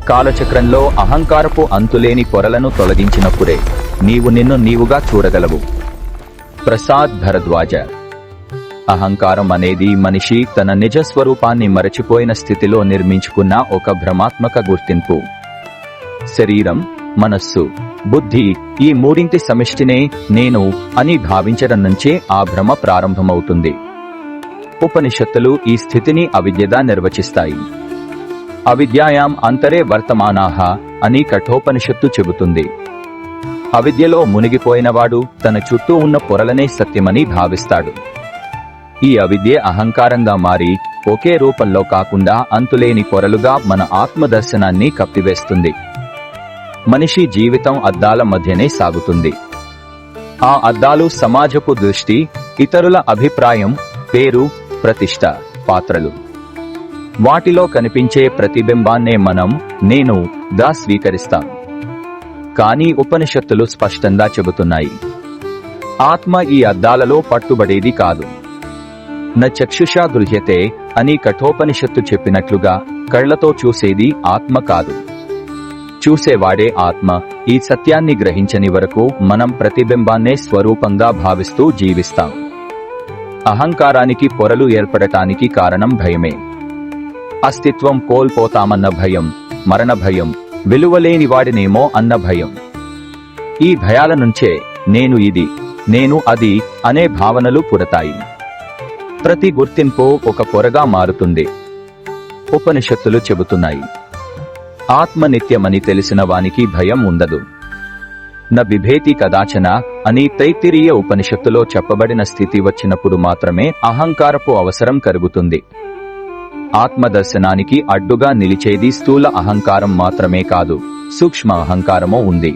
కాలచక్రంలో అహంకారపు అంతులేని పొరలను తొలగించినప్పుడే నీవు నిన్ను నీవుగా చూడగలవు. ప్రసాద్ భరద్వాజ. అహంకారం అనేది మనిషి తన నిజ స్వరూపాన్ని మరచిపోయిన స్థితిలో నిర్మించుకున్న ఒక భ్రమాత్మక గుర్తింపు. శరీరం, మనస్సు, బుద్ధి ఈ మూడింటి సమిష్టినే నేను అని భావించడం నుంచే ఆ భ్రమ ప్రారంభమవుతుంది. ఉపనిషత్తులు ఈ స్థితిని అవిద్యగా నిర్వచిస్తాయి. అవిద్యాయాం అంతరే వర్తమానాః అని కఠోపనిషత్తు చెబుతుంది. అవిద్యలో మునిగిపోయినవాడు తన చుట్టూ ఉన్న పొరలనే సత్యమని భావిస్తాడు. ఈ అవిద్యే అహంకారంగా మారి ఒకే రూపంలో కాకుండా అంతులేని పొరలుగా మన ఆత్మదర్శనాన్ని కప్పివేస్తుంది. మనిషి జీవితం అద్దాల మధ్యనే సాగుతుంది. ఆ అద్దాలు సమాజపు దృష్టి, ఇతరుల అభిప్రాయం, పేరు, ప్రతిష్ట, పాత్రలు. వాటిలో కనిపించే ప్రతిబింబాన్నే మనం నేనుగా స్వీకరిస్తాం. కానీ ఉపనిషత్తులు స్పష్టంగా చెబుతున్నాయి, ఆత్మ ఈ అద్దాలలో పట్టుబడేది కాదు. న చక్షుషా గృహ్యతే అని కఠోపనిషత్తు చెప్పినట్లుగా కళ్లతో చూసేది ఆత్మ కాదు, చూసేవాడే ఆత్మ. ఈ సత్యాన్ని గ్రహించని వరకు మనం ప్రతిబింబాన్నే స్వరూపంగా భావిస్తూ జీవిస్తాం. అహంకారానికి పొరలు ఏర్పడటానికి కారణం భయమే. అస్తిత్వం కోల్పోతామన్న భయం, మరణ భయం, విలువలేని వాడినేమో అన్న భయం. ఈ భయాల నుంచే నేను ఇది, నేను అది అనే భావనలు పుడతాయి. ప్రతి గుర్తింపు ఒక పొరగా మారుతుంది. ఉపనిషత్తులు చెబుతున్నాయి, ఆత్మ నిత్యమని తెలిసిన వానికి భయం ఉండదు. న బిభేతి కదాచన అని తైత్తిరీయ ఉపనిషత్తులో చెప్పబడిన స్థితి వచ్చినప్పుడు మాత్రమే అహంకారపు అవసరం కలుగుతుంది. ఆత్మదర్శనానికి అడ్డుగా నిలిచేది స్థూల అహంకారం మాత్రమే కాదు, సూక్ష్మ అహంకారమూ ఉంది.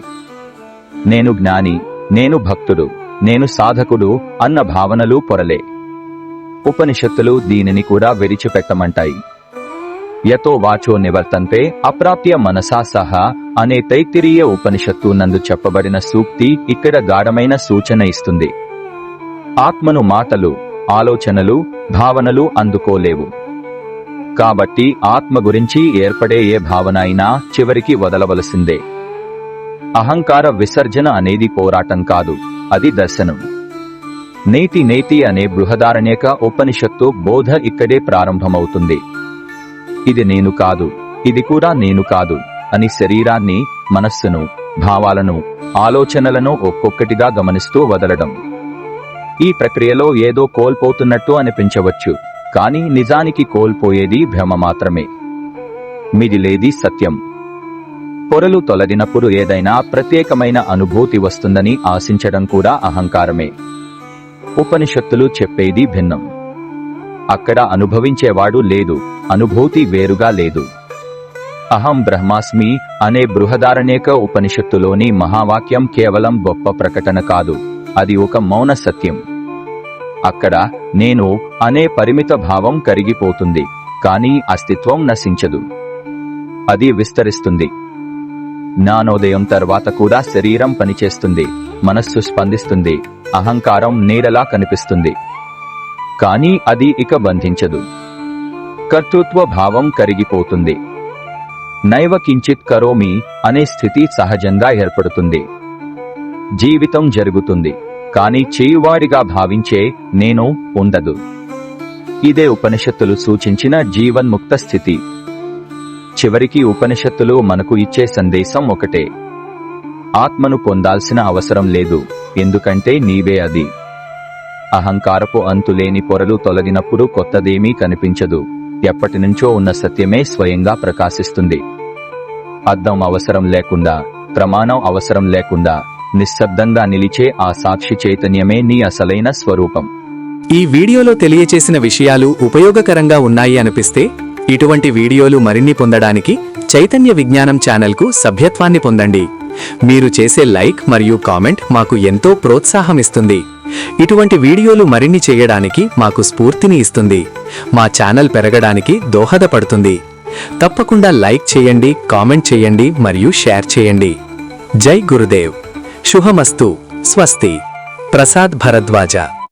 నేను జ్ఞాని, నేను భక్తుడు, నేను సాధకుడు అన్న భావనలు పొరలే. ఉపనిషత్తులు దీనిని కూడా విడిచిపెట్టమంటాయి. యతో వాచో నివర్తంతే అప్రాప్య మనసా సహా అనే తైత్తిరీయ ఉపనిషత్తు నందు చెప్పబడిన సూక్తి ఇక్కడ గాఢమైన సూచన ఇస్తుంది. ఆత్మను మాటలు, ఆలోచనలు, భావనలు అందుకోలేవు. కాబట్టి ఆత్మ గురించి ఏర్పడే ఏ భావన అయినా చివరికి వదలవలసిందే. అహంకార విసర్జన అనేది పోరాటం కాదు, అది దర్శనం. నేతి నేతి అనే బృహదారణ్యక ఉపనిషత్తు బోధ ఇక్కడే ప్రారంభమవుతుంది. ఇది నేను కాదు, ఇది కూడా నేను కాదు అని శరీరాన్ని, మనస్సును, భావాలను, ఆలోచనలను ఒక్కొక్కటిగా గమనిస్తూ వదలడం. ఈ ప్రక్రియలో ఏదో కోల్పోతున్నట్టు అనిపించవచ్చు, కానీ నిజానికి కోల్పోయేది భ్రమ మాత్రమే, మిగిలేది సత్యం. పొరలు తొలగినప్పుడు ఏదైనా ప్రత్యేకమైన అనుభూతి వస్తుందని ఆశించడం కూడా అహంకారమే. ఉపనిషత్తులు చెప్పేది భిన్నం. అక్కడ అనుభవించేవాడు లేదు, అనుభూతి వేరుగా లేదు. అహం బ్రహ్మాస్మి అనే బృహదారణ్యక ఉపనిషత్తులోని మహావాక్యం కేవలం గొప్ప ప్రకటన కాదు, అది ఒక మౌన సత్యం. అక్కడ నేను అనే పరిమిత భావం కరిగిపోతుంది, కానీ అస్తిత్వం నశించదు, అది విస్తరిస్తుంది. జ్ఞానోదయం తర్వాత కూడా శరీరం పనిచేస్తుంది, మనస్సు స్పందిస్తుంది, అహంకారం నీడలా కనిపిస్తుంది. కానీ అది ఇక బంధించదు. కర్తృత్వ భావం కరిగిపోతుంది. నైవ కించిత్ కరోమి అనే స్థితి సహజంగా ఏర్పడుతుంది. జీవితం జరుగుతుంది, కానీ చేయువాడిగా భావించే నేను ఉండదు. ఇదే ఉపనిషత్తులు సూచించిన జీవన్ముక్త స్థితి. చివరికి ఉపనిషత్తులు మనకు ఇచ్చే సందేశం ఒకటే, ఆత్మను పొందాల్సిన అవసరం లేదు, ఎందుకంటే నీవే అది. అహంకారపు అంతులేని పొరలు తొలగినప్పుడు కొత్తదేమీ కనిపించదు, ఎప్పటినుంచో ఉన్న సత్యమే స్వయంగా ప్రకాశిస్తుంది. అద్దం అవసరం లేకుండా, ప్రమాణం అవసరం లేకుండా నిశ్శబ్దంగా నిలిచే ఆ సాక్షి చైతన్యమే నీ అసలైన స్వరూపం. ఈ వీడియోలో తెలియచేసిన విషయాలు ఉపయోగకరంగా ఉన్నాయి అనిపిస్తే ఇటువంటి వీడియోలు మరిన్ని పొందడానికి చైతన్య విజ్ఞానం ఛానల్కు సభ్యత్వాన్ని పొందండి. మీరు చేసే లైక్ మరియు కామెంట్ మాకు ఎంతో ప్రోత్సాహమిస్తుంది. ఇటువంటి వీడియోలు మరిన్ని చేయడానికి మాకు స్ఫూర్తిని ఇస్తుంది, మా ఛానల్ పెరగడానికి దోహదపడుతుంది. తప్పకుండా లైక్ చేయండి, కామెంట్ చేయండి మరియు షేర్ చేయండి. జై గురుదేవ్. శుభమస్తు. స్వస్తి. ప్రసాద్ భరద్వాజ.